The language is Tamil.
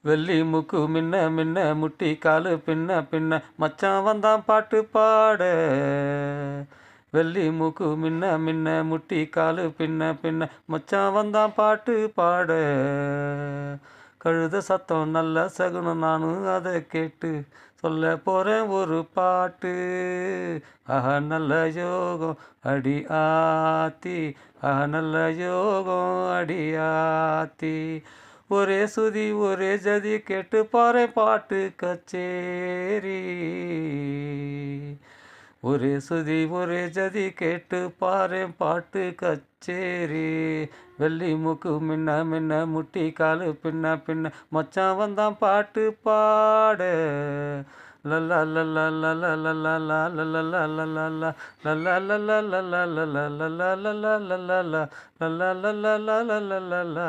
வெள்ளி மூக்கு மின்ன மின்ன முட்டி காலு பின்ன பின்ன மச்சான் வந்தான் பாட்டு பாட. வெள்ளி மூக்கு மின்ன மின்ன முட்டி காலு பின்ன பின்ன மச்சான் வந்தான் பாட்டு பாட. கழுத சத்தம் நல்ல சகுனம் நானும் அதை கேட்டு சொல்ல போறேன் ஒரு பாட்டு. ஆஹா நல்ல யோகம் அடி ஆத்தி, ஆஹா நல்ல யோகம் அடி ஆத்தி. ஒரே சுதி ஒரே ஜதி கேட்டு பாரு பாட்டு கச்சேரி. ஒரே சுதி ஒரே ஜதி கேட்டு பாரு பாட்டு கச்சேரி. வெள்ளி மூக்கு மின்ன மின்ன முட்டி காலு பின்ன பின்ன மச்சான் வந்தான் பாட்டு பாட. லல்லா லல்லா லல்லா லல்லா லல்லா லல்லா லல்லா லல்லா லல்லா லல்லா லல்லா லல்லா லல்லா லல்லா லல்லா லல்லா லல்லா லல்லா.